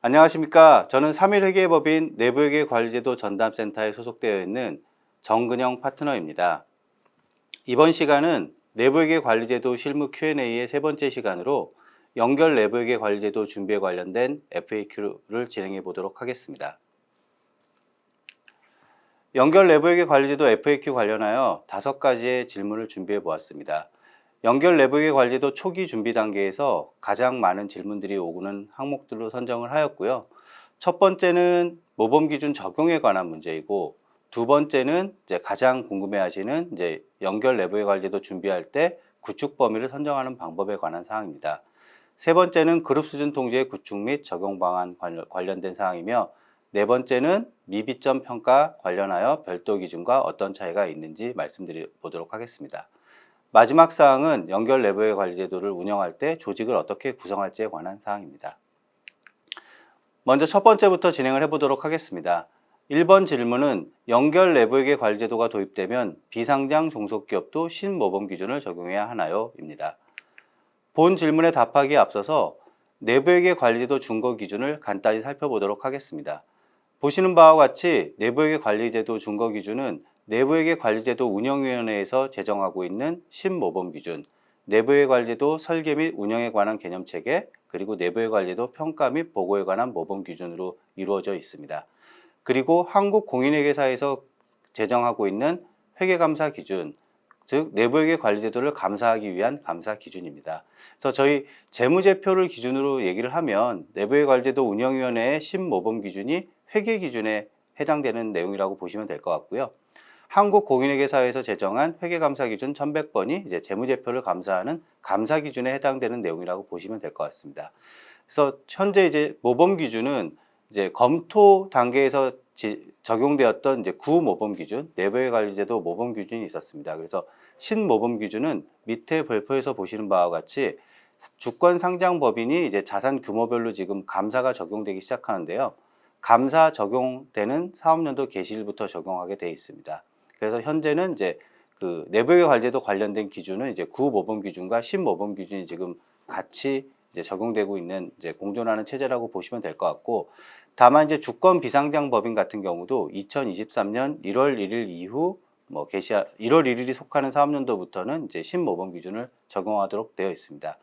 안녕하십니까. 저는 3일회계법인 내부회계관리제도 전담센터에 소속되어 있는 정근영 파트너입니다. 이번 시간은 내부회계관리제도 실무 Q&A의 세 번째 시간으로 연결 내부회계관리제도 준비에 관련된 FAQ를 진행해 보도록 하겠습니다. 연결 내부회계관리제도 FAQ 관련하여 5가지의 질문을 준비해 보았습니다. 연결 내부회계관리제도 초기 준비 단계에서 가장 많은 질문들이 오는 항목들로 선정을 하였고요. 첫 번째는 모범기준 적용에 관한 문제이고, 두 번째는 이제 가장 궁금해하시는 이제 연결 내부회계관리제도 준비할 때 구축 범위를 선정하는 방법에 관한 사항입니다. 세 번째는 그룹 수준 통제의 구축 및 적용 방안 관련된 사항이며, 네 번째는 미비점 평가 관련하여 별도 기준과 어떤 차이가 있는지 말씀드려 보도록 하겠습니다. 마지막 사항은 연결 내부회계관리제도를 운영할 때 조직을 어떻게 구성할지에 관한 사항입니다. 먼저 첫 번째부터 진행을 해보도록 하겠습니다. 1번 질문은 연결 내부회계관리제도가 도입되면 비상장 종속기업도 신모범 기준을 적용해야 하나요? 입니다. 본 질문에 답하기에 앞서서 내부회계관리제도 준거 기준을 간단히 살펴보도록 하겠습니다. 보시는 바와 같이 내부회계관리제도 준거 기준은 내부회계관리제도 운영위원회에서 제정하고 있는 신모범 기준, 내부회계관리제도 설계 및 운영에 관한 개념체계, 그리고 내부회계관리제도 평가 및 보고에 관한 모범 기준으로 이루어져 있습니다. 그리고 한국공인회계사에서 제정하고 있는 회계감사 기준, 즉 내부회계관리제도를 감사하기 위한 감사 기준입니다. 그래서 저희 재무제표를 기준으로 얘기를 하면 내부회계관리제도 운영위원회의 신모범 기준이 회계 기준에 해당되는 내용이라고 보시면 될 것 같고요. 한국공인회계사에서 제정한 회계감사 기준 1100번이 이제 재무제표를 감사하는 감사 기준에 해당되는 내용이라고 보시면 될 것 같습니다. 그래서 현재 이제 모범 기준은 이제 검토 단계에서 적용되었던 이제 구모범 기준, 내부회계관리제도 모범 기준이 있었습니다. 그래서 신모범 기준은 밑에 별표에서 보시는 바와 같이 주권 상장 법인이 이제 자산 규모별로 지금 감사가 적용되기 시작하는데요. 감사 적용되는 사업연도 개시일부터 적용하게 되어 있습니다. 그래서 현재는 이제 그 내부회계관리제도 관련된 기준은 이제 구모범 기준과 신모범 기준이 지금 같이 이제 적용되고 있는 이제 공존하는 체제라고 보시면 될 것 같고, 다만 이제 주권 비상장 법인 같은 경우도 2023년 1월 1일 이후 뭐 1월 1일이 속하는 사업연도부터는 이제 신모범 기준을 적용하도록 되어 있습니다.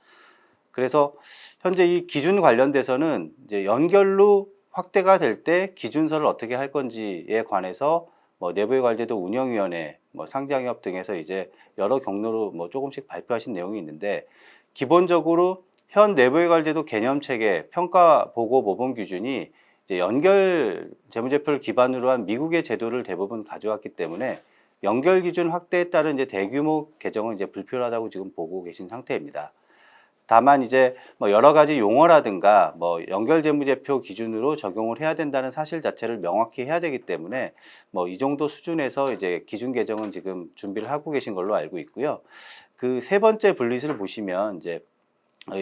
그래서 현재 이 기준 관련돼서는 이제 연결로 확대가 될 때 기준서를 어떻게 할 건지에 관해서 뭐 내부회계관리제도 운영위원회, 뭐 상장협 등에서 이제 여러 경로로 뭐 조금씩 발표하신 내용이 있는데, 기본적으로 현 내부회계관리제도 개념체계 평가 보고 모범 기준이 이제 연결 재무제표를 기반으로 한 미국의 제도를 대부분 가져왔기 때문에 연결 기준 확대에 따른 이제 대규모 개정은 이제 불필요하다고 지금 보고 계신 상태입니다. 다만 이제 뭐 여러 가지 용어라든가 뭐 연결재무제표 기준으로 적용을 해야 된다는 사실 자체를 명확히 해야 되기 때문에 뭐 이 정도 수준에서 이제 기준 개정은 지금 준비를 하고 계신 걸로 알고 있고요. 그 세 번째 블릿을 보시면 이제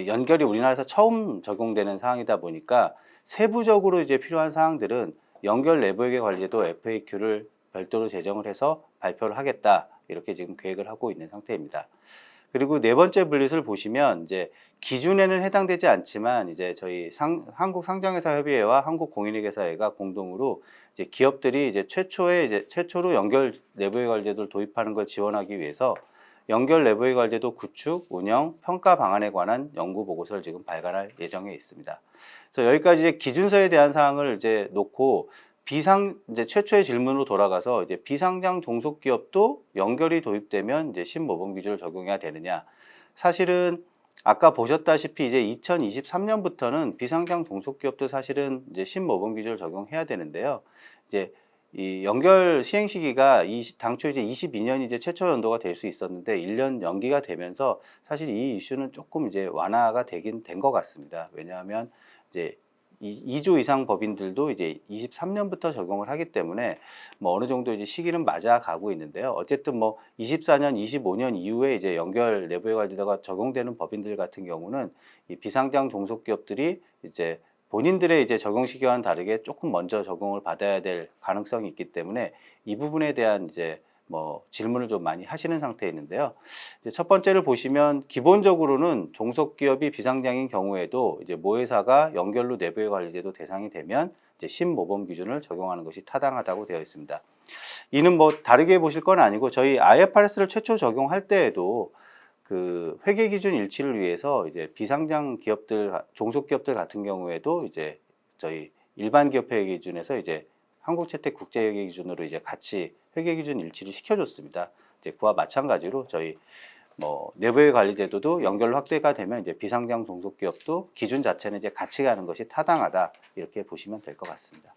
연결이 우리나라에서 처음 적용되는 사항이다 보니까 세부적으로 이제 필요한 사항들은 연결 내부회계관리제도 FAQ를 별도로 제정을 해서 발표를 하겠다, 이렇게 지금 계획을 하고 있는 상태입니다. 그리고 네 번째 블릿을 보시면 이제 기준에는 해당되지 않지만 이제 저희 한국상장회사협의회와 한국공인회계사회가 공동으로 이제 기업들이 이제 최초로 연결 내부회계관리제도를 도입하는 걸 지원하기 위해서 연결 내부회계관리제도 구축, 운영, 평가 방안에 관한 연구 보고서를 지금 발간할 예정에 있습니다. 그래서 여기까지 이제 기준서에 대한 사항을 이제 놓고 이제 최초의 질문으로 돌아가서 이제 비상장 종속기업도 연결이 도입되면 이제 신모범 기준을 적용해야 되느냐. 사실은 아까 보셨다시피 이제 2023년부터는 비상장 종속기업도 사실은 이제 신모범 기준을 적용해야 되는데요. 이제 이 연결 시행 시기가 당초 이제 22년이 이제 최초 연도가 될 수 있었는데 1년 연기가 되면서 사실 이 이슈는 조금 이제 완화가 되긴 된 것 같습니다. 왜냐하면 이제 2조 이상 법인들도 이제 23년부터 적용을 하기 때문에 뭐 어느 정도 이제 시기는 맞아가고 있는데요. 어쨌든 뭐 24년, 25년 이후에 이제 연결 내부회계관리제도가 적용되는 법인들 같은 경우는 이 비상장 종속기업들이 이제 본인들의 이제 적용 시기와는 다르게 조금 먼저 적용을 받아야 될 가능성이 있기 때문에 이 부분에 대한 이제 뭐 질문을 좀 많이 하시는 상태에 있는데요. 이제 첫 번째를 보시면 기본적으로는 종속기업이 비상장인 경우에도 이제 모회사가 연결로 내부의 관리제도 대상이 되면 이제 신모범 기준을 적용하는 것이 타당하다고 되어 있습니다. 이는 뭐 다르게 보실 건 아니고 저희 IFRS를 최초 적용할 때에도 그 회계 기준 일치를 위해서 이제 비상장 기업들, 종속기업들 같은 경우에도 이제 저희 일반 기업 회계 기준에서 이제 한국채택 국제회계 기준으로 이제 같이 회계 기준 일치를 시켜줬습니다. 이제 그와 마찬가지로 저희 뭐 내부의 관리 제도도 연결로 확대가 되면 이제 비상장 종속기업도 기준 자체는 이제 같이 가는 것이 타당하다 이렇게 보시면 될 것 같습니다.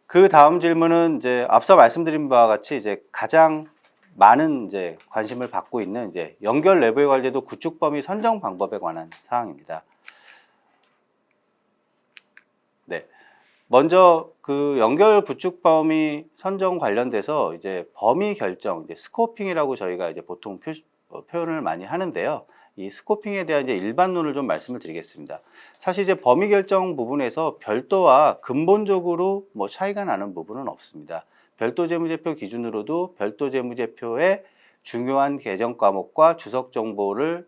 그 다음 질문은 이제 앞서 말씀드린 바와 같이 이제 가장 많은 이제 관심을 받고 있는 이제 연결 내부의 관리제도 구축 범위 선정 방법에 관한 사항입니다. 네. 먼저 그 연결 구축 범위 선정 관련돼서 이제 범위 결정, 이제 스코핑이라고 저희가 이제 보통 표현을 많이 하는데요. 이 스코핑에 대한 이제 일반론을 좀 말씀을 드리겠습니다. 사실 이제 범위 결정 부분에서 별도와 근본적으로 뭐 차이가 나는 부분은 없습니다. 별도 재무제표 기준으로도 별도 재무제표의 중요한 계정 과목과 주석 정보를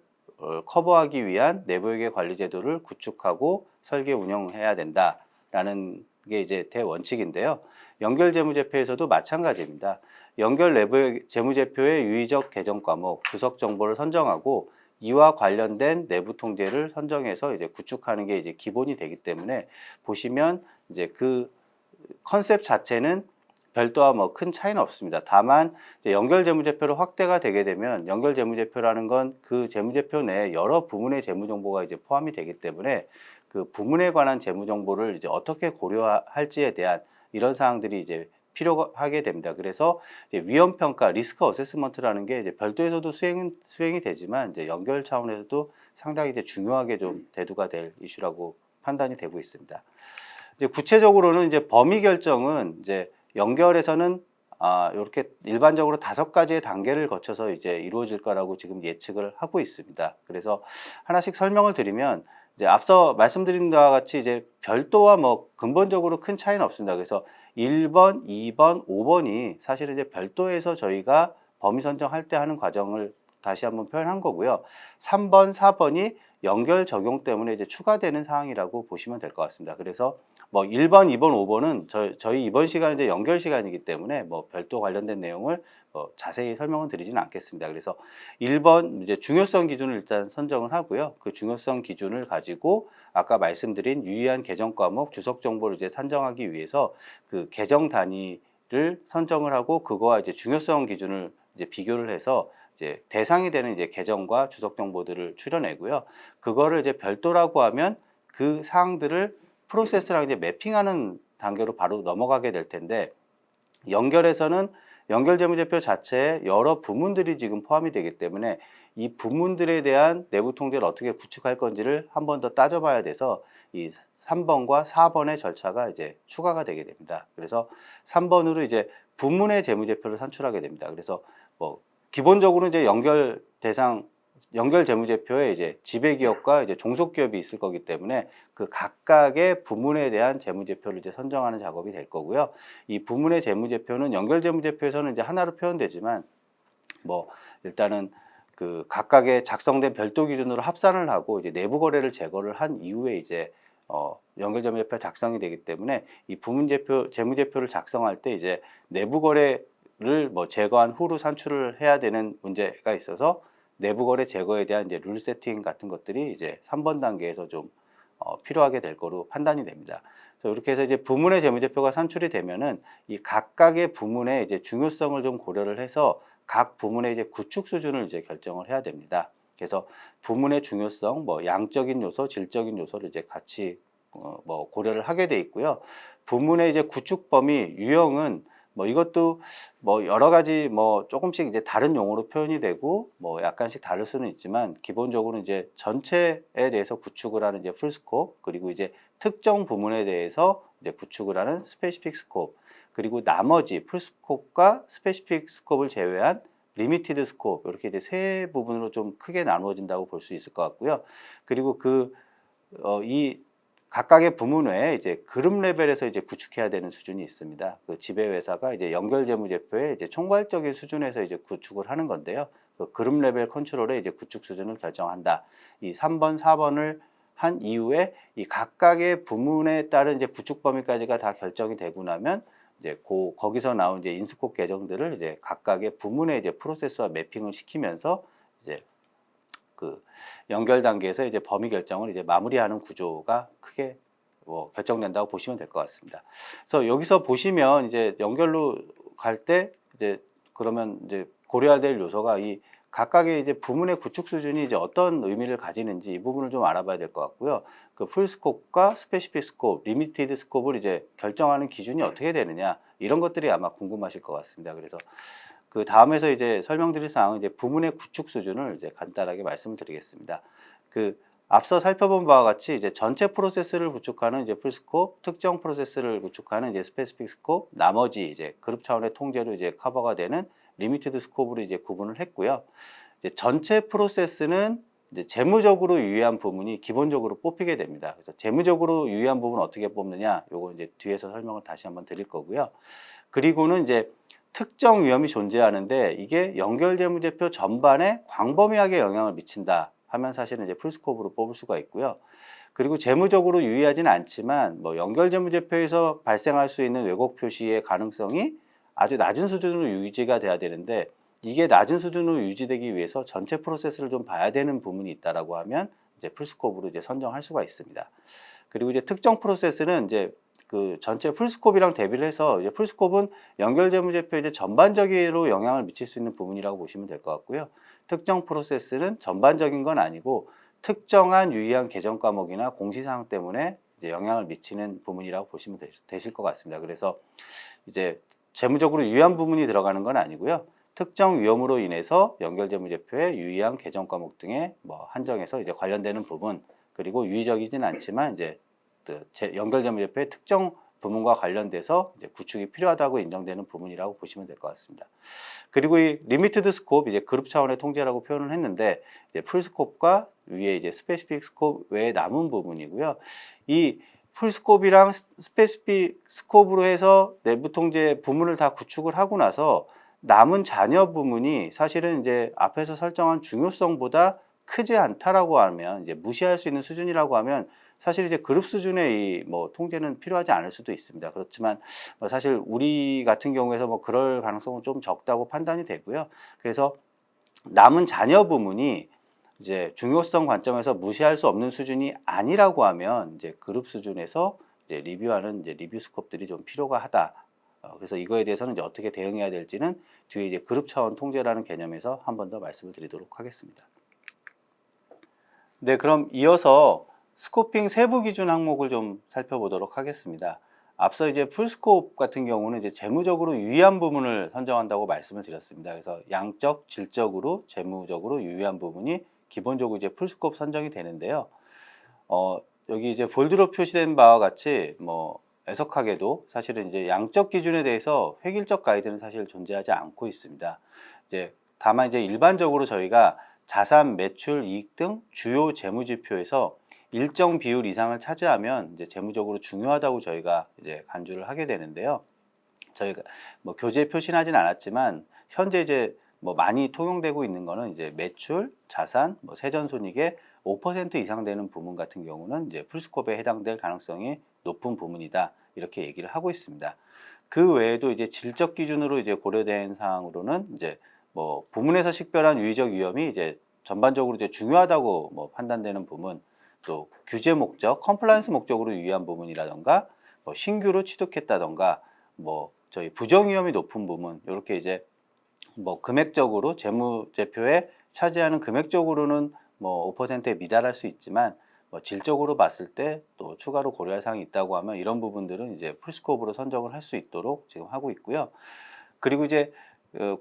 커버하기 위한 내부회계 관리 제도를 구축하고 설계 운영해야 된다라는 게 이제 대원칙인데요. 연결 재무제표에서도 마찬가지입니다. 연결 내부 재무제표의 유의적 계정 과목, 주석 정보를 선정하고 이와 관련된 내부 통제를 선정해서 이제 구축하는 게 이제 기본이 되기 때문에 보시면 이제 그 컨셉 자체는 별도와 뭐 큰 차이는 없습니다. 다만 이제 연결 재무제표로 확대가 되게 되면 연결 재무제표라는 건 그 재무제표 내에 여러 부문의 재무정보가 이제 포함이 되기 때문에 그 부문에 관한 재무정보를 이제 어떻게 고려할지에 대한 이런 사항들이 이제 필요하게 됩니다. 그래서 이제 위험평가, 리스크 어세스먼트라는 게 이제 별도에서도 수행이 되지만 이제 연결 차원에서도 상당히 이제 중요하게 좀 대두가 될 이슈라고 판단이 되고 있습니다. 이제 구체적으로는 이제 범위 결정은 이제 연결에서는 이렇게 일반적으로 5가지의 단계를 거쳐서 이제 이루어질 거라고 지금 예측을 하고 있습니다. 그래서 하나씩 설명을 드리면 이제 앞서 말씀드린 바와 같이 이제 별도와 뭐 근본적으로 큰 차이는 없습니다. 그래서 1번, 2번, 5번이 사실은 이제 별도에서 저희가 범위 선정할 때 하는 과정을 다시 한번 표현한 거고요. 3번, 4번이 연결 적용 때문에 이제 추가되는 사항이라고 보시면 될 것 같습니다. 그래서 뭐 1번, 2번, 5번은 저희 이번 시간은 이제 연결 시간이기 때문에 뭐 별도 관련된 내용을 자세히 설명은 드리지는 않겠습니다. 그래서 1번 이제 중요성 기준을 일단 선정을 하고요. 그 중요성 기준을 가지고 아까 말씀드린 유의한 계정 과목 주석 정보를 이제 산정하기 위해서 그 계정 단위를 선정을 하고 그거와 이제 중요성 기준을 이제 비교를 해서 이제 대상이 되는 이제 계정과 주석 정보들을 추려내고요. 그거를 이제 별도라고 하면 그 사항들을 프로세스랑 이제 매핑하는 단계로 바로 넘어가게 될 텐데 연결에서는 연결 재무제표 자체에 여러 부문들이 지금 포함이 되기 때문에 이 부문들에 대한 내부 통제를 어떻게 구축할 건지를 한 번 더 따져봐야 돼서 이 3번과 4번의 절차가 이제 추가가 되게 됩니다. 그래서 3번으로 이제 부문의 재무제표를 산출하게 됩니다. 그래서 뭐 기본적으로 이제 연결 재무제표에 이제 지배기업과 이제 종속기업이 있을 거기 때문에 그 각각의 부문에 대한 재무제표를 이제 선정하는 작업이 될 거고요. 이 부문의 재무제표는 연결 재무제표에서는 이제 하나로 표현되지만 뭐 일단은 그 각각의 작성된 별도 기준으로 합산을 하고 이제 내부 거래를 제거를 한 이후에 이제 연결 재무제표가 작성이 되기 때문에 이 부문 재무제표를 작성할 때 이제 내부 거래를 뭐 제거한 후로 산출을 해야 되는 문제가 있어서 내부 거래 제거에 대한 이제 룰 세팅 같은 것들이 이제 3번 단계에서 좀 필요하게 될 거로 판단이 됩니다. 그래서 이렇게 해서 이제 부문의 재무제표가 산출이 되면은 이 각각의 부문의 이제 중요성을 좀 고려를 해서 각 부문의 이제 구축 수준을 이제 결정을 해야 됩니다. 그래서 부문의 중요성, 뭐 양적인 요소, 질적인 요소를 이제 같이 뭐 고려를 하게 돼 있고요. 부문의 이제 구축 범위 유형은 뭐 이것도 뭐 여러 가지 뭐 조금씩 이제 다른 용어로 표현이 되고 뭐 약간씩 다를 수는 있지만 기본적으로 이제 전체에 대해서 구축을 하는 이제 풀스코프 그리고 이제 특정 부문에 대해서 이제 구축을 하는 스페시픽 스코프 그리고 나머지 풀스코프과 스페시픽 스코프를 제외한 리미티드 스코프 이렇게 이제 세 부분으로 좀 크게 나누어진다고 볼 수 있을 것 같고요. 그리고 이 각각의 부문 외에 이제 그룹 레벨에서 이제 구축해야 되는 수준이 있습니다. 그 지배회사가 이제 연결재무제표의 이제 총괄적인 수준에서 이제 구축을 하는 건데요. 그 그룹 레벨 컨트롤의 이제 구축 수준을 결정한다. 이 3번, 4번을 한 이후에 이 각각의 부문에 따른 이제 구축 범위까지가 다 결정이 되고 나면 이제 거기서 나온 이제 인스코프 계정들을 이제 각각의 부문의 이제 프로세스와 매핑을 시키면서 이제 그 연결 단계에서 이제 범위 결정을 이제 마무리하는 구조가 크게 결정된다고 보시면 될 것 같습니다. 그래서 여기서 보시면 이제 연결로 갈 때 이제 그러면 이제 고려해야 될 요소가 이 각각의 이제 부문의 구축 수준이 이제 어떤 의미를 가지는지 이 부분을 좀 알아봐야 될 것 같고요. 그 풀 스코프과 스페시픽 스코프, 리미티드 스코프를 이제 결정하는 기준이 어떻게 되느냐 이런 것들이 아마 궁금하실 것 같습니다. 그래서 그 다음에서 이제 설명드릴 사항은 이제 부문의 구축 수준을 이제 간단하게 말씀을 드리겠습니다. 그 앞서 살펴본 바와 같이 이제 전체 프로세스를 구축하는 이제 풀 스코프, 특정 프로세스를 구축하는 이제 스페시픽 스코프, 나머지 이제 그룹 차원의 통제로 이제 커버가 되는 리미티드 스코프로 이제 구분을 했고요. 이제 전체 프로세스는 이제 재무적으로 유의한 부분이 기본적으로 뽑히게 됩니다. 그래서 재무적으로 유의한 부분 어떻게 뽑느냐, 요거 이제 뒤에서 설명을 다시 한번 드릴 거고요. 그리고는 이제 특정 위험이 존재하는데 이게 연결재무제표 전반에 광범위하게 영향을 미친다 하면 사실은 이제 풀스코프로 뽑을 수가 있고요. 그리고 재무적으로 유의하지는 않지만 뭐 연결재무제표에서 발생할 수 있는 왜곡 표시의 가능성이 아주 낮은 수준으로 유지가 돼야 되는데 이게 낮은 수준으로 유지되기 위해서 전체 프로세스를 좀 봐야 되는 부분이 있다라고 하면 이제 풀스코프로 이제 선정할 수가 있습니다. 그리고 이제 특정 프로세스는 이제 그 전체 풀스코프랑 대비를 해서 이제 풀스코프는 연결재무제표에 이제 전반적으로 영향을 미칠 수 있는 부분이라고 보시면 될 것 같고요. 특정 프로세스는 전반적인 건 아니고 특정한 유의한 계정 과목이나 공시사항 때문에 이제 영향을 미치는 부분이라고 보시면 되실 것 같습니다. 그래서 이제 재무적으로 유의한 부분이 들어가는 건 아니고요. 특정 위험으로 인해서 연결재무제표에 유의한 계정 과목 등에 뭐 한정해서 이제 관련되는 부분 그리고 유의적이지는 않지만 이제 연결재무제표의 특정 부문과 관련돼서 이제 구축이 필요하다고 인정되는 부분이라고 보시면 될 것 같습니다. 그리고 이 리미티드 스코프 이제 그룹 차원의 통제라고 표현을 했는데 이제 풀 스코프과 위에 이제 스페시픽 스코프 외에 남은 부분이고요. 이 풀 스코프랑 스페시픽 스코프로 해서 내부 통제 부문을 다 구축을 하고 나서 남은 잔여 부문이 사실은 이제 앞에서 설정한 중요성보다 크지 않다라고 하면 이제 무시할 수 있는 수준이라고 하면 사실 이제 그룹 수준의 이 뭐 통제는 필요하지 않을 수도 있습니다. 그렇지만 사실 우리 같은 경우에서 뭐 그럴 가능성은 좀 적다고 판단이 되고요. 그래서 남은 잔여 부문이 이제 중요성 관점에서 무시할 수 없는 수준이 아니라고 하면 이제 그룹 수준에서 이제 리뷰하는 이제 리뷰 스코프들이 좀 필요가 하다. 그래서 이거에 대해서는 이제 어떻게 대응해야 될지는 뒤에 이제 그룹 차원 통제라는 개념에서 한 번 더 말씀을 드리도록 하겠습니다. 네, 그럼 이어서 스코핑 세부 기준 항목을 좀 살펴보도록 하겠습니다. 앞서 이제 풀스코프 같은 경우는 이제 재무적으로 유의한 부분을 선정한다고 말씀을 드렸습니다. 그래서 양적, 질적으로, 재무적으로 유의한 부분이 기본적으로 이제 풀스코프 선정이 되는데요. 여기 이제 볼드로 표시된 바와 같이 뭐 애석하게도 사실은 이제 양적 기준에 대해서 획일적 가이드는 사실 존재하지 않고 있습니다. 이제 다만 이제 일반적으로 저희가 자산, 매출, 이익 등 주요 재무지표에서 일정 비율 이상을 차지하면 이제 재무적으로 중요하다고 저희가 이제 간주를 하게 되는데요. 저희가 뭐 교재에 표시하진 않았지만 현재 이제 뭐 많이 통용되고 있는 거는 이제 매출, 자산, 뭐 세전손익의 5% 이상 되는 부문 같은 경우는 이제 풀스코프에 해당될 가능성이 높은 부문이다 이렇게 얘기를 하고 있습니다. 그 외에도 이제 질적 기준으로 이제 고려된 사항으로는 이제 뭐 부문에서 식별한 유의적 위험이 이제 전반적으로 이제 중요하다고 뭐 판단되는 부문, 또 규제 목적, 컴플라이언스 목적으로 유의한 부분이라던가 뭐 신규로 취득했다던가 뭐 저희 부정 위험이 높은 부분 이렇게 이제 뭐 금액적으로 재무제표에 차지하는 금액적으로는 뭐 5%에 미달할 수 있지만 뭐 질적으로 봤을 때 또 추가로 고려할 사항이 있다고 하면 이런 부분들은 이제 풀스코프로 선정을 할 수 있도록 지금 하고 있고요. 그리고 이제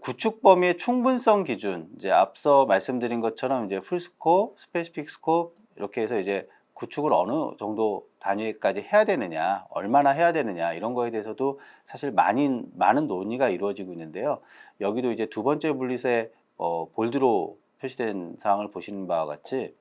구축 범위의 충분성 기준, 이제 앞서 말씀드린 것처럼 이제 풀스코프, 스페시픽 스코프 이렇게 해서 이제 구축을 어느 정도 단위까지 해야 되느냐, 얼마나 해야 되느냐 이런 거에 대해서도 사실 많은 논의가 이루어지고 있는데요. 여기도 이제 두 번째 분릿에 볼드로 표시된 사항을 보시는 바와 같이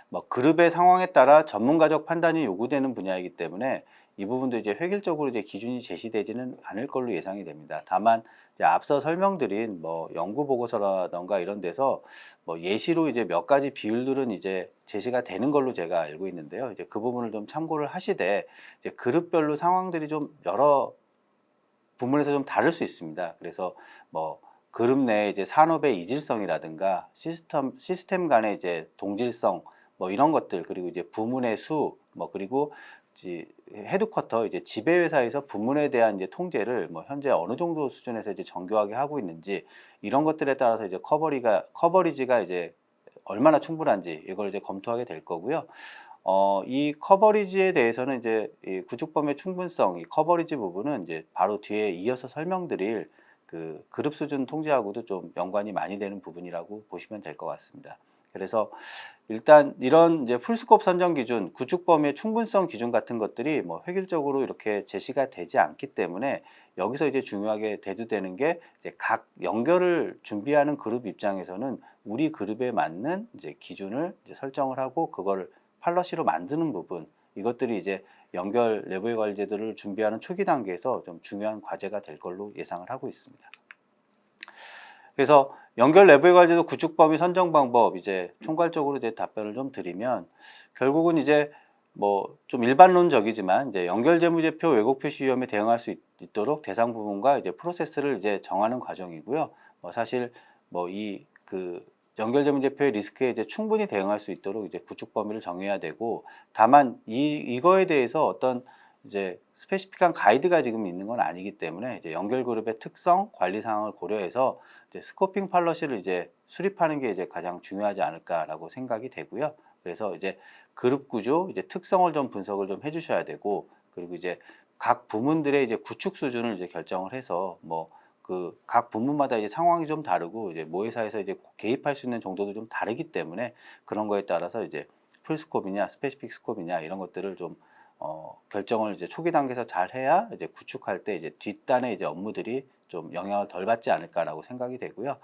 뭐 그룹의 상황에 따라 전문가적 판단이 요구되는 분야이기 때문에 이 부분도 이제 획일적으로 이제 기준이 제시되지는 않을 걸로 예상이 됩니다. 다만 이제 앞서 설명드린 뭐 연구 보고서라던가 이런 데서 뭐 예시로 이제 몇 가지 비율들은 이제 제시가 되는 걸로 제가 알고 있는데요. 이제 그 부분을 좀 참고를 하시되 이제 그룹별로 상황들이 좀 여러 부문에서 좀 다를 수 있습니다. 그래서 뭐 그룹 내 이제 산업의 이질성이라든가 시스템 간의 이제 동질성 뭐 이런 것들, 그리고 이제 부문의 수, 뭐 그리고 이제 헤드쿼터 이제 지배회사에서 부문에 대한 이제 통제를 뭐 현재 어느 정도 수준에서 이제 정교하게 하고 있는지, 이런 것들에 따라서 이제 커버리지가 이제 얼마나 충분한지 이걸 이제 검토하게 될 거고요. 이 커버리지에 대해서는 이제 이 구축범의 충분성, 이 커버리지 부분은 이제 바로 뒤에 이어서 설명드릴 그 그룹 수준 통제하고도 좀 연관이 많이 되는 부분이라고 보시면 될 것 같습니다. 그래서 일단 이런 이제 풀스코프 선정 기준, 구축범위의 충분성 기준 같은 것들이 뭐 획일적으로 이렇게 제시가 되지 않기 때문에 여기서 이제 중요하게 대두되는 게 이제 각 연결을 준비하는 그룹 입장에서는 우리 그룹에 맞는 이제 기준을 이제 설정을 하고 그걸 팔러시로 만드는 부분, 이것들이 이제 연결 내부의 관리제도를 준비하는 초기 단계에서 좀 중요한 과제가 될 걸로 예상을 하고 있습니다. 그래서 연결 내부의 관리제도 구축 범위 선정 방법, 이제 총괄적으로 이제 답변을 좀 드리면, 결국은 이제 뭐 좀 일반론적이지만 이제 연결 재무제표 왜곡 표시 위험에 대응할 수 있도록 대상 부분과 이제 프로세스를 이제 정하는 과정이고요. 사실 뭐 이 그 연결 재무제표의 리스크에 이제 충분히 대응할 수 있도록 이제 구축 범위를 정해야 되고, 다만 이거에 대해서 어떤 이제 스페시픽한 가이드가 지금 있는 건 아니기 때문에 이제 연결 그룹의 특성, 관리 상황을 고려해서 이제 스코핑 팔러시를 이제 수립하는 게 이제 가장 중요하지 않을까라고 생각이 되고요. 그래서 이제 그룹 구조, 이제 특성을 좀 분석을 좀 해주셔야 되고, 그리고 이제 각 부문들의 이제 구축 수준을 이제 결정을 해서 뭐 그 각 부문마다 이제 상황이 좀 다르고 이제 모회사에서 이제 개입할 수 있는 정도도 좀 다르기 때문에 그런 거에 따라서 이제 풀스코프냐 스페시픽 스코프냐 이런 것들을 좀 결정을 이제 초기 단계에서 잘 해야 이제 구축할 때 이제 뒷단의 이제 업무들이 좀 영향을 덜 받지 않을까라고 생각이 되고요.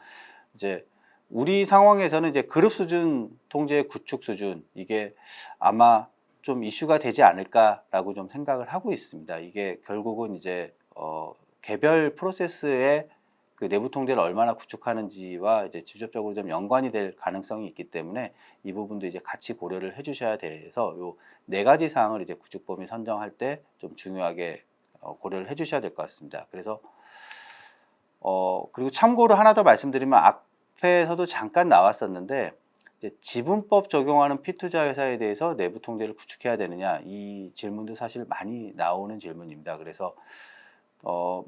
이제 우리 상황에서는 이제 그룹 수준 통제 구축 수준, 이게 아마 좀 이슈가 되지 않을까라고 좀 생각을 하고 있습니다. 이게 결국은 이제 개별 프로세스의 그 내부 통제를 얼마나 구축하는지와 이제 직접적으로 좀 연관이 될 가능성이 있기 때문에 이 부분도 이제 같이 고려를 해주셔야 돼서 요 네 가지 사항을 이제 구축 범위 선정할 때 좀 중요하게 고려를 해주셔야 될 것 같습니다. 그래서 그리고 참고로 하나 더 말씀드리면, 앞에서도 잠깐 나왔었는데 이제 지분법 적용하는 피투자 회사에 대해서 내부 통제를 구축해야 되느냐, 이 질문도 사실 많이 나오는 질문입니다. 그래서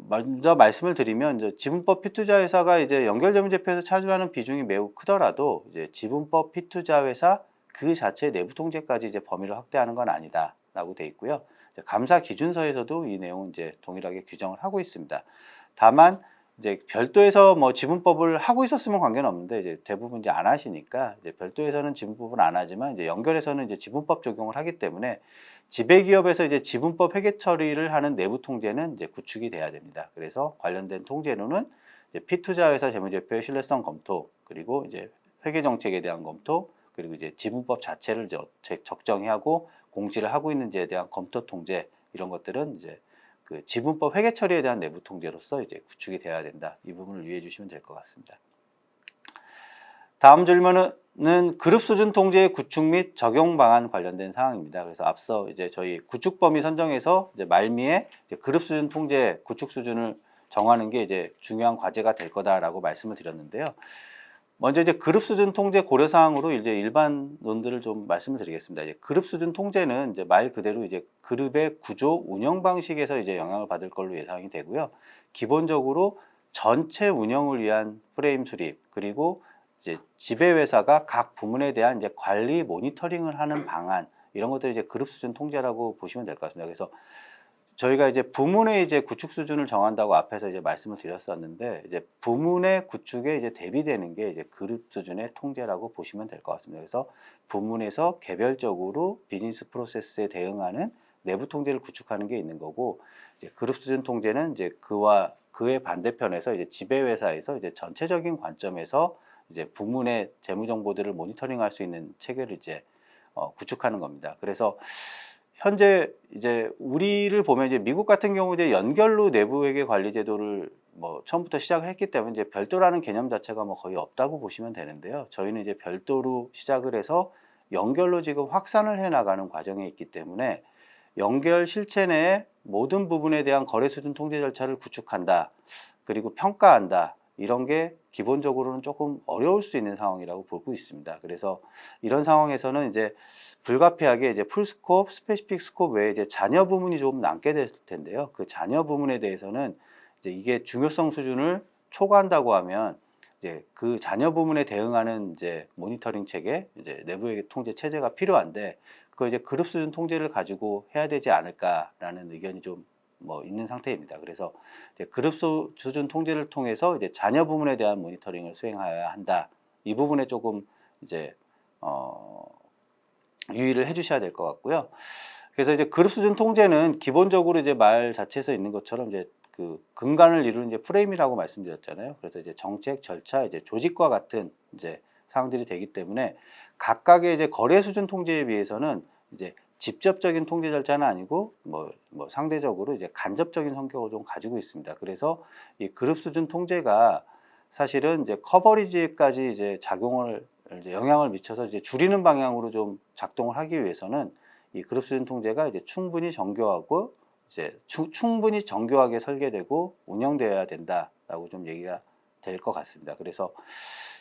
먼저 말씀을 드리면, 이제 지분법 피투자 회사가 이제 연결재무제표에서 차지하는 비중이 매우 크더라도 이제 지분법 피투자 회사 그 자체 내부 통제까지 이제 범위를 확대하는 건 아니다라고 돼 있고요. 감사 기준서에서도 이 내용은 이제 동일하게 규정을 하고 있습니다. 다만 이제 별도에서 뭐 지분법을 하고 있었으면 관계는 없는데 이제 대부분 이제 안 하시니까 이제 별도에서는 지분법을 안 하지만 이제 연결에서는 이제 지분법 적용을 하기 때문에 지배기업에서 이제 지분법 회계 처리를 하는 내부 통제는 이제 구축이 돼야 됩니다. 그래서 관련된 통제로는 이제 피투자회사 재무제표의 신뢰성 검토, 그리고 이제 회계 정책에 대한 검토, 그리고 이제 지분법 자체를 적정하고 공시를 하고 있는지에 대한 검토 통제, 이런 것들은 이제 그 지분법 회계 처리에 대한 내부 통제로서 이제 구축이 되어야 된다. 이 부분을 유의해 주시면 될 것 같습니다. 다음 질문은 그룹 수준 통제의 구축 및 적용 방안 관련된 사항입니다. 그래서 앞서 이제 저희 구축 범위 선정에서 이제 말미에 이제 그룹 수준 통제 구축 수준을 정하는 게 이제 중요한 과제가 될 거다라고 말씀을 드렸는데요. 먼저 이제 그룹 수준 통제 고려 사항으로 이제 일반론들을 좀 말씀을 드리겠습니다. 이제 그룹 수준 통제는 이제 말 그대로 이제 그룹의 구조 운영 방식에서 이제 영향을 받을 걸로 예상이 되고요. 기본적으로 전체 운영을 위한 프레임 수립, 그리고 이제 지배회사가 각 부문에 대한 이제 관리 모니터링을 하는 방안, 이런 것들이 이제 그룹 수준 통제라고 보시면 될 것 같습니다. 그래서 저희가 이제 부문의 이제 구축 수준을 정한다고 앞에서 이제 말씀을 드렸었는데, 이제 부문의 구축에 이제 대비되는 게 이제 그룹 수준의 통제라고 보시면 될 것 같습니다. 그래서 부문에서 개별적으로 비즈니스 프로세스에 대응하는 내부 통제를 구축하는 게 있는 거고, 이제 그룹 수준 통제는 이제 그의 반대편에서 이제 지배회사에서 이제 전체적인 관점에서 이제 부문의 재무 정보들을 모니터링할 수 있는 체계를 이제 구축하는 겁니다. 그래서 현재 이제 우리를 보면 이제 미국 같은 경우 이제 연결로 내부회계 관리 제도를 뭐 처음부터 시작을 했기 때문에 이제 별도라는 개념 자체가 뭐 거의 없다고 보시면 되는데요. 저희는 이제 별도로 시작을 해서 연결로 지금 확산을 해 나가는 과정에 있기 때문에 연결 실체 내 모든 부분에 대한 거래 수준 통제 절차를 구축한다. 그리고 평가한다. 이런 게 기본적으로는 조금 어려울 수 있는 상황이라고 보고 있습니다. 그래서 이런 상황에서는 이제 불가피하게 이제 풀스콥, 스페시픽 스콥 외에 이제 잔여 부문이 좀 남게 될 텐데요. 그 잔여 부문에 대해서는 이제 이게 중요성 수준을 초과한다고 하면 이제 그 잔여 부문에 대응하는 이제 모니터링 체계, 이제 내부의 통제 체제가 필요한데 그 이제 그룹 수준 통제를 가지고 해야 되지 않을까라는 의견이 좀 뭐 있는 상태입니다. 그래서 이제 그룹 수준 통제를 통해서 이제 잔여 부문에 대한 모니터링을 수행해야 한다. 이 부분에 조금 이제 유의를 해주셔야 될 것 같고요. 그래서 이제 그룹 수준 통제는 기본적으로 이제 말 자체에서 있는 것처럼 이제 그 근간을 이루는 이제 프레임이라고 말씀드렸잖아요. 그래서 이제 정책, 절차, 이제 조직과 같은 이제 사항들이 되기 때문에 각각의 이제 거래 수준 통제에 비해서는 이제 직접적인 통제 절차는 아니고 뭐 상대적으로 이제 간접적인 성격을 좀 가지고 있습니다. 그래서 이 그룹 수준 통제가 사실은 이제 커버리지까지 이제 작용을 이제 영향을 미쳐서 이제 줄이는 방향으로 좀 작동을 하기 위해서는 이 그룹 수준 통제가 이제 충분히 정교하고 이제 충분히 정교하게 설계되고 운영되어야 된다라고 좀 얘기가 될 것 같습니다. 그래서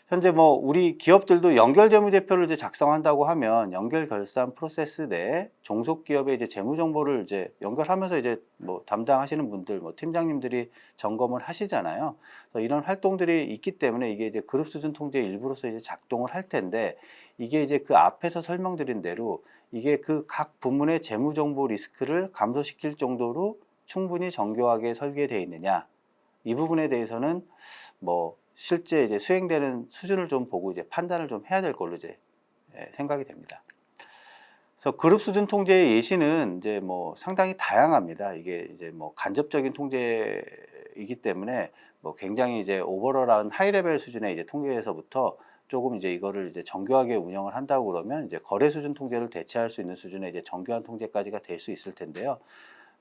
현재 뭐 우리 기업들도 연결 재무제표를 이제 작성한다고 하면 연결 결산 프로세스 내에 종속 기업의 이제 재무 정보를 이제 연결하면서 이제 뭐 담당하시는 분들, 뭐 팀장님들이 점검을 하시잖아요. 그래서 이런 활동들이 있기 때문에 이게 이제 그룹 수준 통제의 일부로서 이제 작동을 할 텐데 이게 이제 그 앞에서 설명드린 대로 이게 그 각 부문의 재무 정보 리스크를 감소시킬 정도로 충분히 정교하게 설계되어 있느냐, 이 부분에 대해서는 뭐 실제 이제 수행되는 수준을 좀 보고 이제 판단을 좀 해야 될 걸로 이제 생각이 됩니다. 그래서 그룹 수준 통제의 예시는 이제 뭐 상당히 다양합니다. 이게 이제 뭐 간접적인 통제이기 때문에 뭐 굉장히 이제 오버럴한 하이 레벨 수준의 이제 통계에서부터 조금 이제 이거를 이제 정교하게 운영을 한다고 그러면 이제 거래 수준 통제를 대체할 수 있는 수준의 이제 정교한 통제까지가 될 수 있을 텐데요.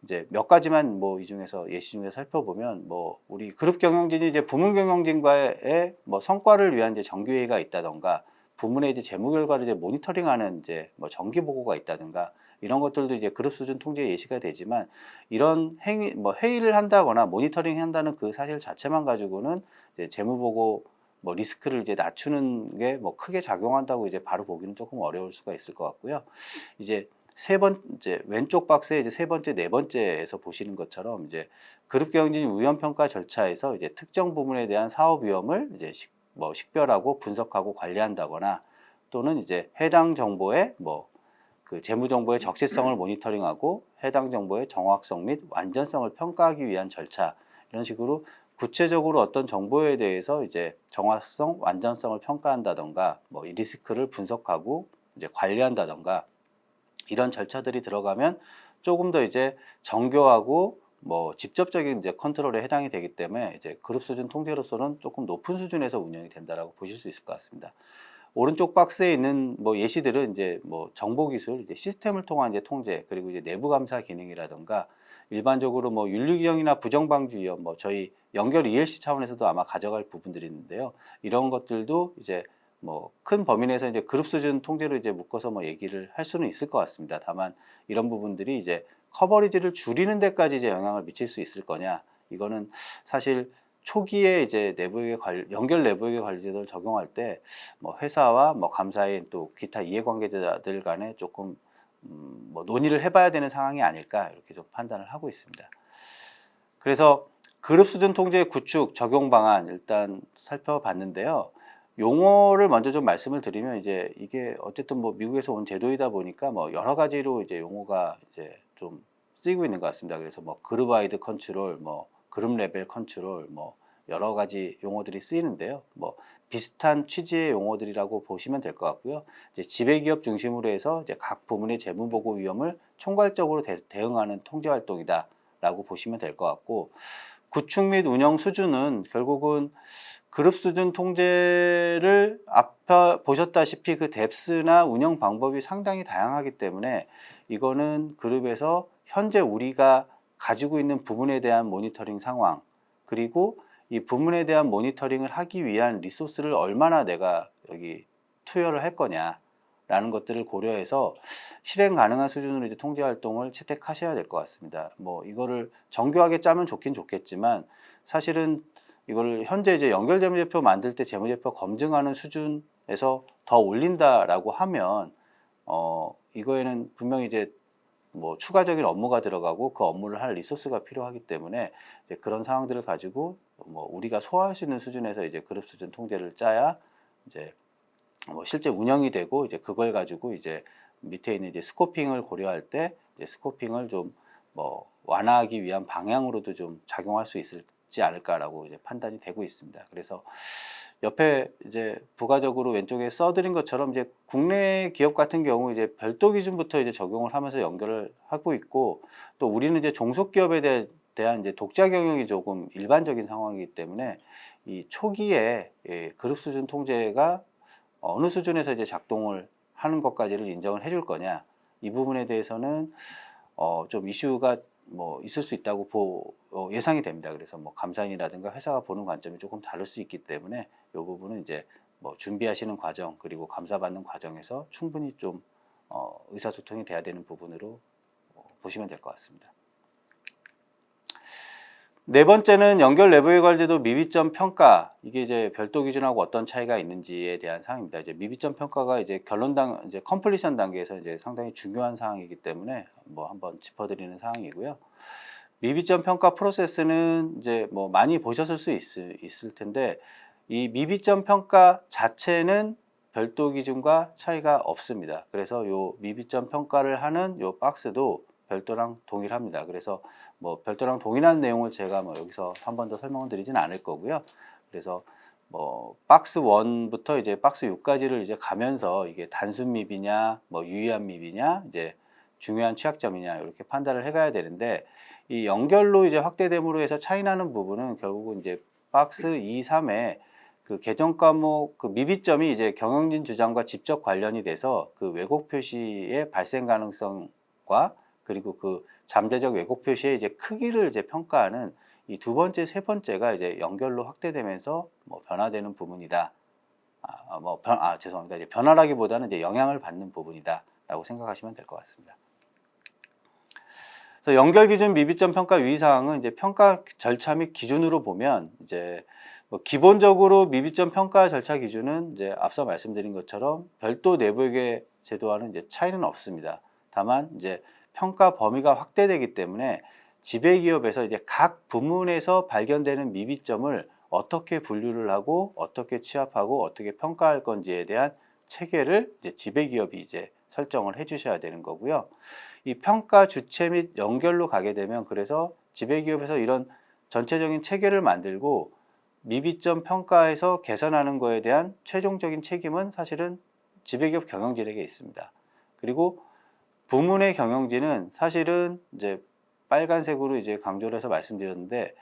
이제 몇 가지만 뭐 이 중에서 예시 중에 살펴보면 뭐 우리 그룹 경영진이 이제 부문 경영진과의 뭐 성과를 위한 이제 정기회의가 있다던가 부문의 이제 재무 결과를 이제 모니터링하는 이제 뭐 정기 보고가 있다든가 이런 것들도 이제 그룹 수준 통제 예시가 되지만 이런 행위 뭐 회의를 한다거나 모니터링 한다는 그 사실 자체만 가지고는 이제 재무 보고 뭐 리스크를 이제 낮추는 게 뭐 크게 작용한다고 이제 바로 보기는 조금 어려울 수가 있을 것 같고요. 이제 세 번째 왼쪽 박스에 이제 세 번째, 네 번째에서 보시는 것처럼 이제 그룹 경영진 위험 평가 절차에서 이제 특정 부문에 대한 사업 위험을 이제 식별하고 분석하고 관리한다거나 또는 이제 해당 정보의 뭐 그 재무 정보의 적시성을 모니터링하고 해당 정보의 정확성 및 완전성을 평가하기 위한 절차, 이런 식으로 구체적으로 어떤 정보에 대해서 이제 정확성, 완전성을 평가한다던가 뭐 이 리스크를 분석하고 이제 관리한다던가 이런 절차들이 들어가면 조금 더 이제 정교하고 뭐 직접적인 이제 컨트롤에 해당이 되기 때문에 이제 그룹 수준 통제로서는 조금 높은 수준에서 운영이 된다라고 보실 수 있을 것 같습니다. 오른쪽 박스에 있는 뭐 예시들은 이제 뭐 정보 기술, 이제 시스템을 통한 이제 통제, 그리고 이제 내부 감사 기능이라든가 일반적으로 뭐 윤리 규정이나 부정 방지 위험, 뭐 저희 연결 ELC 차원에서도 아마 가져갈 부분들이 있는데요. 이런 것들도 이제 뭐 큰 범위 내에서 이제 그룹 수준 통제로 이제 묶어서 뭐 얘기를 할 수는 있을 것 같습니다. 다만 이런 부분들이 이제 커버리지를 줄이는 데까지 이제 영향을 미칠 수 있을 거냐, 이거는 사실 초기에 이제 연결 내부회계 관리제도를 적용할 때 뭐 회사와 뭐 감사인 또 기타 이해관계자들 간에 조금 뭐 논의를 해봐야 되는 상황이 아닐까, 이렇게 좀 판단을 하고 있습니다. 그래서 그룹 수준 통제 구축 적용 방안 일단 살펴봤는데요. 용어를 먼저 좀 말씀을 드리면 이제 이게 어쨌든 뭐 미국에서 온 제도이다 보니까 뭐 여러 가지로 이제 용어가 이제 좀 쓰이고 있는 것 같습니다. 그래서 뭐 그룹 와이드 컨트롤, 뭐 그룹 레벨 컨트롤, 뭐 여러 가지 용어들이 쓰이는데요. 뭐 비슷한 취지의 용어들이라고 보시면 될 것 같고요. 이제 지배기업 중심으로 해서 이제 각 부문의 재무보고 위험을 총괄적으로 대응하는 통제 활동이다라고 보시면 될 것 같고, 구축 및 운영 수준은 결국은 그룹 수준 통제를 앞에 보셨다시피 그 뎁스나 운영 방법이 상당히 다양하기 때문에 이거는 그룹에서 현재 우리가 가지고 있는 부분에 대한 모니터링 상황, 그리고 이 부분에 대한 모니터링을 하기 위한 리소스를 얼마나 내가 여기 투여를 할 거냐라는 것들을 고려해서 실행 가능한 수준으로 이제 통제 활동을 채택하셔야 될 것 같습니다. 뭐 이거를 정교하게 짜면 좋긴 좋겠지만 사실은 이걸 현재 이제 연결 재무제표 만들 때 재무제표 검증하는 수준에서 더 올린다라고 하면 이거에는 분명히 이제 뭐 추가적인 업무가 들어가고 그 업무를 할 리소스가 필요하기 때문에 이제 그런 상황들을 가지고 뭐 우리가 소화할 수 있는 수준에서 이제 그룹 수준 통제를 짜야 이제 뭐 실제 운영이 되고 이제 그걸 가지고 이제 밑에 있는 이제 스코핑을 고려할 때 이제 스코핑을 좀 뭐 완화하기 위한 방향으로도 좀 작용할 수 있을지 않을까라고 이제 판단이 되고 있습니다. 그래서 옆에 이제 부가적으로 왼쪽에 써드린 것처럼 이제 국내 기업 같은 경우 이제 별도 기준부터 이제 적용을 하면서 연결을 하고 있고, 또 우리는 이제 종속기업에 대한 이제 독자 경영이 조금 일반적인 상황이기 때문에 이 초기에 그룹 수준 통제가 어느 수준에서 이제 작동을 하는 것까지를 인정을 해줄 거냐, 이 부분에 대해서는 좀 이슈가 뭐 있을 수 있다고 예상이 됩니다. 그래서 뭐 감사인이라든가 회사가 보는 관점이 조금 다를 수 있기 때문에 이 부분은 이제 뭐 준비하시는 과정 그리고 감사받는 과정에서 충분히 좀 의사소통이 돼야 되는 부분으로 보시면 될 것 같습니다. 네 번째는 연결 내부의 관리도 미비점 평가, 이게 이제 별도 기준하고 어떤 차이가 있는지에 대한 사항입니다. 이제 미비점 평가가 이제 이제 컴플리션 단계에서 이제 상당히 중요한 사항이기 때문에 뭐 한번 짚어드리는 사항이고요. 미비점 평가 프로세스는 이제 뭐 많이 보셨을 수 있을 텐데, 이 미비점 평가 자체는 별도 기준과 차이가 없습니다. 그래서 요 미비점 평가를 하는 요 박스도 별도랑 동일합니다. 그래서 뭐 별도랑 동일한 내용을 제가 뭐 여기서 한 번 더 설명을 드리진 않을 거고요. 그래서 뭐 박스 1부터 이제 박스 6까지를 이제 가면서 이게 단순 미비냐, 뭐 유의한 미비냐, 이제 중요한 취약점이냐 이렇게 판단을 해가야 되는데, 이 연결로 이제 확대됨으로 해서 차이 나는 부분은 결국은 이제 박스 2, 3에 그 개정 과목 그 미비점이 이제 경영진 주장과 직접 관련이 돼서 그 왜곡 표시의 발생 가능성과 그리고 그 잠재적 왜곡 표시의 이제 크기를 이제 평가하는 이 두 번째, 세 번째가 이제 연결로 확대되면서 뭐 변화되는 부분이다. 죄송합니다. 이제 변화라기보다는 이제 영향을 받는 부분이다라고 생각하시면 될 것 같습니다. 그래서 연결 기준 미비점 평가 유의 사항은 이제 평가 절차 및 기준으로 보면 이제 뭐 기본적으로 미비점 평가 절차 기준은 이제 앞서 말씀드린 것처럼 별도 내부회계 제도와는 이제 차이는 없습니다. 다만 이제 평가 범위가 확대되기 때문에 지배기업에서 이제 각 부문에서 발견되는 미비점을 어떻게 분류를 하고 어떻게 취합하고 어떻게 평가할 건지에 대한 체계를 이제 지배기업이 이제 설정을 해 주셔야 되는 거고요. 이 평가 주체 및 연결로 가게 되면 그래서 지배기업에서 이런 전체적인 체계를 만들고 미비점 평가에서 개선하는 거에 대한 최종적인 책임은 사실은 지배기업 경영진에게 있습니다. 그리고 부문의 경영진은 사실은 이제 빨간색으로 이제 강조를 해서 말씀드렸는데,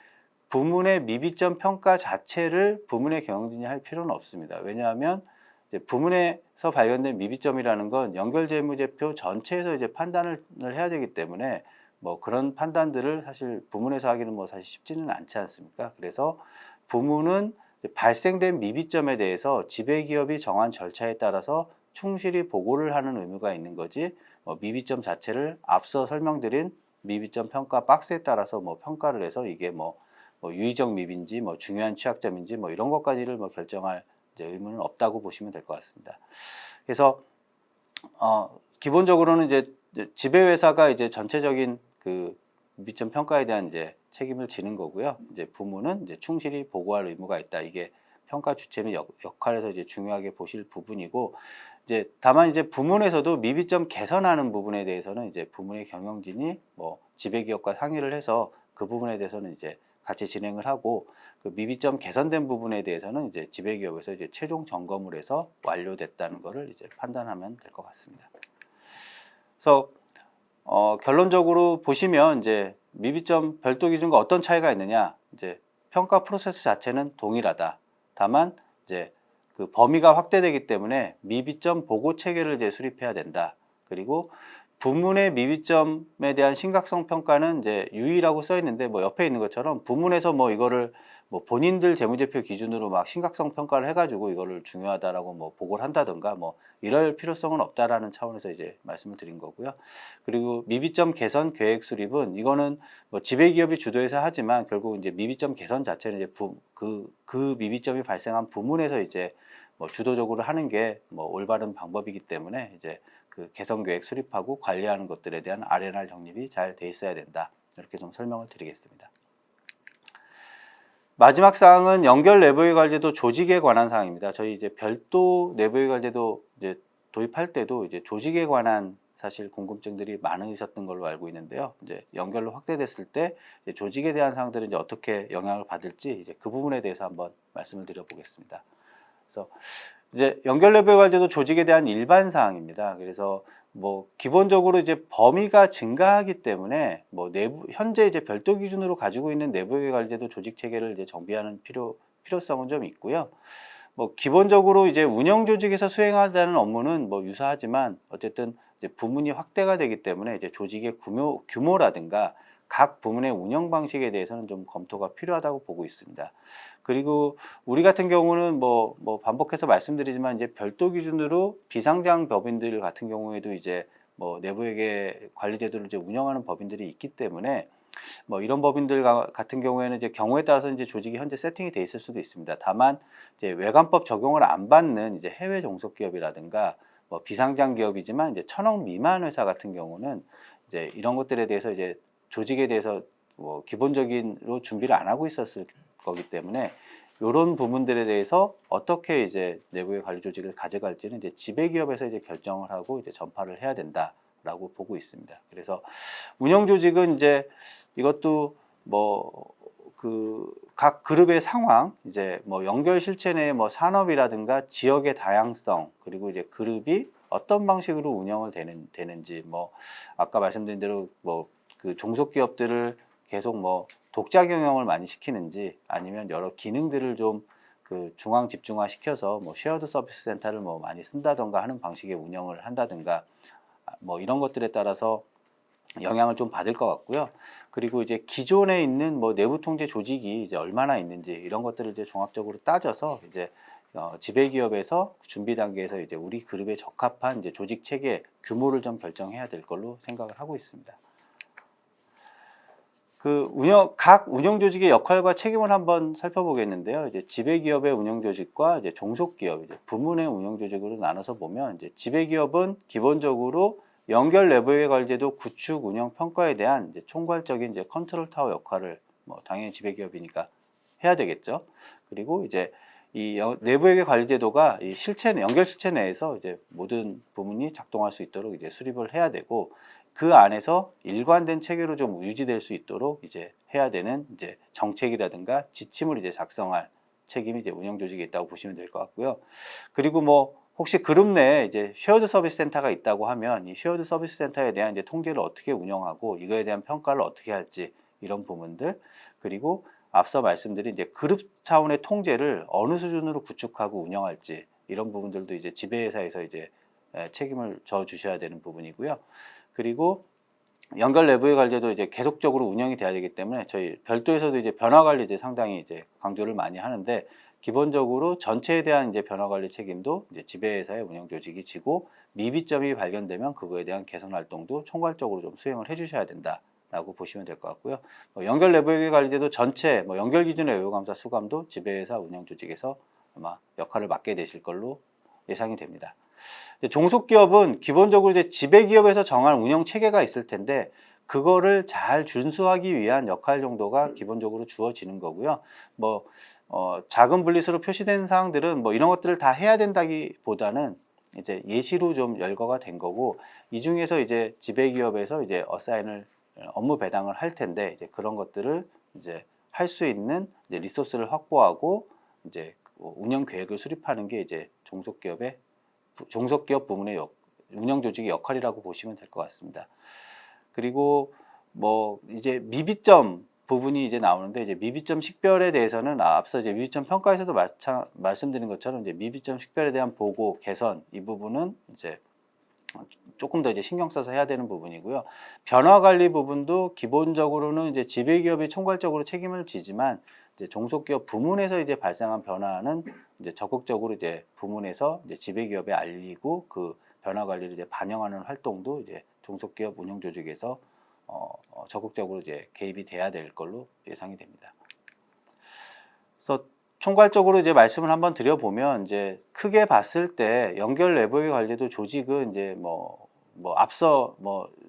부문의 미비점 평가 자체를 부문의 경영진이 할 필요는 없습니다. 왜냐하면 이제 부문에서 발견된 미비점이라는 건 연결재무제표 전체에서 이제 판단을 해야 되기 때문에 뭐 그런 판단들을 사실 부문에서 하기는 뭐 사실 쉽지는 않지 않습니까? 그래서 부문은 발생된 미비점에 대해서 지배기업이 정한 절차에 따라서 충실히 보고를 하는 의무가 있는 거지, 미비점 자체를 앞서 설명드린 미비점 평가 박스에 따라서 뭐 평가를 해서 이게 뭐 유의적 미비인지 뭐 중요한 취약점인지 뭐 이런 것까지를 뭐 결정할 이제 의무는 없다고 보시면 될 것 같습니다. 그래서 기본적으로는 이제 지배회사가 이제 전체적인 그 미비점 평가에 대한 이제 책임을 지는 거고요. 이제 부문은 이제 충실히 보고할 의무가 있다. 이게 평가 주체 및 역할에서 이제 중요하게 보실 부분이고, 이제 다만 이제 부문에서도 미비점 개선하는 부분에 대해서는 이제 부문의 경영진이 뭐 지배기업과 상의를 해서 그 부분에 대해서는 이제 같이 진행을 하고, 그 미비점 개선된 부분에 대해서는 이제 지배기업에서 이제 최종 점검을 해서 완료됐다는 것을 이제 판단하면 될 것 같습니다. 그래서 결론적으로 보시면 이제 미비점 별도 기준과 어떤 차이가 있느냐, 이제 평가 프로세스 자체는 동일하다. 다만 이제 그 범위가 확대되기 때문에 미비점 보고 체계를 이제 수립해야 된다. 그리고 부문의 미비점에 대한 심각성 평가는 이제 유의라고 써 있는데 뭐 옆에 있는 것처럼 부문에서 뭐 이거를 뭐 본인들 재무제표 기준으로 막 심각성 평가를 해가지고 이거를 중요하다라고 뭐 보고를 한다든가 뭐 이럴 필요성은 없다라는 차원에서 이제 말씀을 드린 거고요. 그리고 미비점 개선 계획 수립은 이거는 뭐 지배기업이 주도해서 하지만 결국 이제 미비점 개선 자체는 이제 그 미비점이 발생한 부문에서 이제 뭐 주도적으로 하는 게 뭐 올바른 방법이기 때문에 이제 그 개선 계획 수립하고 관리하는 것들에 대한 R&R 정립이 잘 돼 있어야 된다. 이렇게 좀 설명을 드리겠습니다. 마지막 사항은 연결 내부의 관리제도 조직에 관한 사항입니다. 저희 이제 별도 내부의 관리제도 이제 도입할 때도 이제 조직에 관한 사실 궁금증들이 많으셨던 걸로 알고 있는데요. 이제 연결로 확대됐을 때 이제 조직에 대한 사항들은 이제 어떻게 영향을 받을지 이제 그 부분에 대해서 한번 말씀을 드려보겠습니다. 그래서 이제 연결 내부의 관리제도 조직에 대한 일반 사항입니다. 그래서 뭐 기본적으로 이제 범위가 증가하기 때문에 뭐 내부 현재 이제 별도 기준으로 가지고 있는 내부의 관리제도 조직 체계를 이제 정비하는 필요성은 좀 있고요. 뭐 기본적으로 이제 운영 조직에서 수행하자는 업무는 뭐 유사하지만 어쨌든 이제 부문이 확대가 되기 때문에 이제 조직의 규모라든가 각 부문의 운영 방식에 대해서는 좀 검토가 필요하다고 보고 있습니다. 그리고 우리 같은 경우는 뭐 반복해서 말씀드리지만 이제 별도 기준으로 비상장 법인들 같은 경우에도 이제 뭐 내부회계 관리 제도를 이제 운영하는 법인들이 있기 때문에 뭐 이런 법인들 같은 경우에는 이제 경우에 따라서 이제 조직이 현재 세팅이 돼 있을 수도 있습니다. 다만 이제 외관법 적용을 안 받는 이제 해외 종속기업이라든가 뭐 비상장 기업이지만 이제 1,000억 미만 회사 같은 경우는 이제 이런 것들에 대해서 이제 조직에 대해서 뭐 기본적인로 준비를 안 하고 있었을 거기 때문에 이런 부분들에 대해서 어떻게 이제 내부의 관리 조직을 가져갈지는 이제 지배기업에서 이제 결정을 하고 이제 전파를 해야 된다라고 보고 있습니다. 그래서 운영 조직은 이제 이것도 뭐 그 각 그룹의 상황, 이제 뭐 연결 실체 내의 뭐 산업이라든가 지역의 다양성, 그리고 이제 그룹이 어떤 방식으로 운영을 되는지, 뭐 아까 말씀드린 대로 뭐 그 종속기업들을 계속 뭐 독자 경영을 많이 시키는지 아니면 여러 기능들을 좀 그 중앙 집중화 시켜서 뭐 쉐어드 서비스 센터를 뭐 많이 쓴다던가 하는 방식의 운영을 한다든가 뭐 이런 것들에 따라서 영향을 좀 받을 것 같고요. 그리고 이제 기존에 있는 뭐 내부 통제 조직이 이제 얼마나 있는지 이런 것들을 이제 종합적으로 따져서 이제 지배기업에서 준비 단계에서 이제 우리 그룹에 적합한 이제 조직 체계 규모를 좀 결정해야 될 걸로 생각을 하고 있습니다. 각 운영 조직의 역할과 책임을 한번 살펴보겠는데요. 이제 지배기업의 운영 조직과 이제 종속기업, 이제 부문의 운영 조직으로 나눠서 보면 이제 지배기업은 기본적으로 연결 내부의 관리제도 구축 운영 평가에 대한 이제 총괄적인 이제 컨트롤 타워 역할을 뭐 당연히 지배기업이니까 해야 되겠죠. 그리고 이제 이 내부의 관리제도가 이 연결 실체 내에서 이제 모든 부문이 작동할 수 있도록 이제 수립을 해야 되고 그 안에서 일관된 체계로 좀 유지될 수 있도록 이제 해야 되는 이제 정책이라든가 지침을 이제 작성할 책임이 이제 운영 조직에 있다고 보시면 될 것 같고요. 그리고 뭐 혹시 그룹 내에 이제 쉐어드 서비스 센터가 있다고 하면 이 쉐어드 서비스 센터에 대한 이제 통제를 어떻게 운영하고 이거에 대한 평가를 어떻게 할지 이런 부분들, 그리고 앞서 말씀드린 이제 그룹 차원의 통제를 어느 수준으로 구축하고 운영할지 이런 부분들도 이제 지배회사에서 이제 책임을 져 주셔야 되는 부분이고요. 그리고 연결 내부의 관리도 이제 계속적으로 운영이 돼야 되기 때문에 저희 별도에서도 이제 변화 관리 이제 상당히 이제 강조를 많이 하는데 기본적으로 전체에 대한 이제 변화 관리 책임도 이제 지배회사의 운영 조직이 지고 미비점이 발견되면 그거에 대한 개선 활동도 총괄적으로 좀 수행을 해주셔야 된다라고 보시면 될 것 같고요. 연결 내부의 관리도 전체 연결 기준의 외부 감사 수감도 지배회사 운영 조직에서 아마 역할을 맡게 되실 걸로 예상이 됩니다. 종속기업은 기본적으로 이제 지배기업에서 정한 운영 체계가 있을 텐데 그거를 잘 준수하기 위한 역할 정도가 기본적으로 주어지는 거고요. 작은 분릿으로 표시된 사항들은 이런 것들을 다 해야 된다기보다는 이제 예시로 좀 열거가 된 거고, 이 중에서 이제 지배기업에서 이제 어사인을 업무 배당을 할 텐데 이제 그런 것들을 이제 할 수 있는 이제 리소스를 확보하고 이제 운영 계획을 수립하는 게 이제 종속기업 부문의 운영 조직의 역할이라고 보시면 될 것 같습니다. 그리고 이제 미비점 부분이 이제 나오는데 이제 미비점 식별에 대해서는 앞서 이제 미비점 평가에서도 말씀드린 것처럼 이제 미비점 식별에 대한 보고 개선 이 부분은 이제 조금 더 이제 신경 써서 해야 되는 부분이고요. 변화 관리 부분도 기본적으로는 이제 지배기업이 총괄적으로 책임을 지지만 이제 종속기업 부문에서 이제 발생한 변화는 이제 적극적으로 이제 부문에서 이제 지배기업에 알리고 그 변화 관리를 이제 반영하는 활동도 이제 종속기업 운영 조직에서 적극적으로 이제 개입이 돼야 될 걸로 예상이 됩니다. 그래서 총괄적으로 이제 말씀을 한번 드려보면 이제 크게 봤을 때 연결 내부의 관리도 조직은 이제 앞서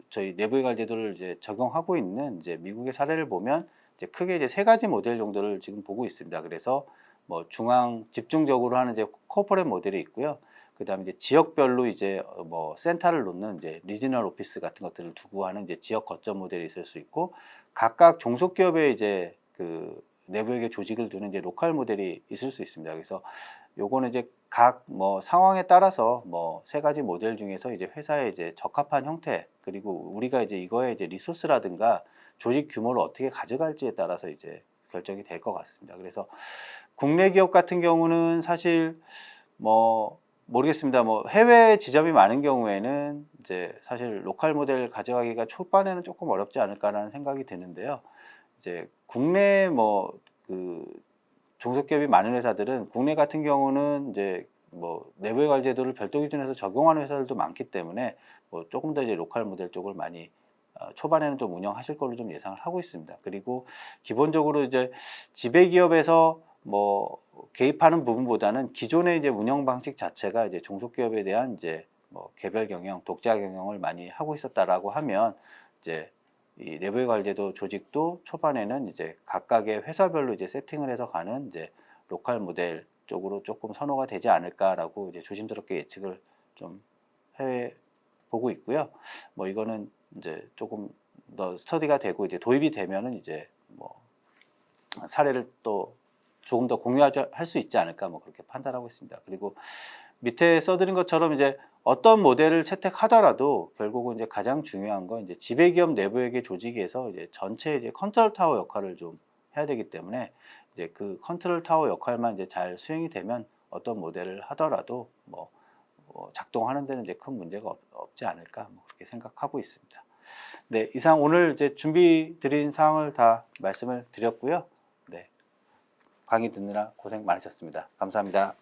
저희 내부의 관리도를 이제 적용하고 있는 이제 미국의 사례를 보면 이제 크게 이제 세 가지 모델 정도를 지금 보고 있습니다. 그래서 중앙 집중적으로 하는 이제 코퍼레이트 모델이 있고요. 그다음에 이제 지역별로 이제 센터를 놓는 이제 리지널 오피스 같은 것들을 두고 하는 이제 지역 거점 모델이 있을 수 있고 각각 종속기업의 이제 그 내부에게 조직을 두는 이제 로컬 모델이 있을 수 있습니다. 그래서 요거는 이제 각 상황에 따라서 세 가지 모델 중에서 이제 회사에 이제 적합한 형태 그리고 우리가 이제 이거에 이제 리소스라든가 조직 규모를 어떻게 가져갈지에 따라서 이제 결정이 될 것 같습니다. 그래서 국내 기업 같은 경우는 사실 모르겠습니다. 해외 지점이 많은 경우에는 이제 사실 로컬 모델 가져가기가 초반에는 조금 어렵지 않을까라는 생각이 드는데요. 이제 국내 그 종속기업이 많은 회사들은 국내 같은 경우는 이제 내부의 관리 제도를 별도 기준에서 적용하는 회사들도 많기 때문에 조금 더 이제 로컬 모델 쪽을 많이 초반에는 좀 운영하실 걸로 좀 예상을 하고 있습니다. 그리고 기본적으로 이제 지배기업에서 개입하는 부분보다는 기존의 이제 운영 방식 자체가 이제 종속기업에 대한 이제 개별 경영, 독자 경영을 많이 하고 있었다라고 하면 이제 이 내부의 관리제도 조직도 초반에는 이제 각각의 회사별로 이제 세팅을 해서 가는 이제 로컬 모델 쪽으로 조금 선호가 되지 않을까라고 이제 조심스럽게 예측을 좀 해 보고 있고요. 이거는 이제 조금 더 스터디가 되고 이제 도입이 되면은 이제 사례를 또 조금 더 공유할 수 있지 않을까 그렇게 판단하고 있습니다. 그리고 밑에 써드린 것처럼 이제 어떤 모델을 채택하더라도 결국은 이제 가장 중요한 건 이제 지배기업 내부에게 조직에서 이제 전체 이제 컨트롤 타워 역할을 좀 해야 되기 때문에 이제 그 컨트롤 타워 역할만 이제 잘 수행이 되면 어떤 모델을 하더라도 작동하는 데는 이제 큰 문제가 없지 않을까 그렇게 생각하고 있습니다. 네, 이상 오늘 이제 준비 드린 사항을 다 말씀을 드렸고요. 네, 강의 듣느라 고생 많으셨습니다. 감사합니다.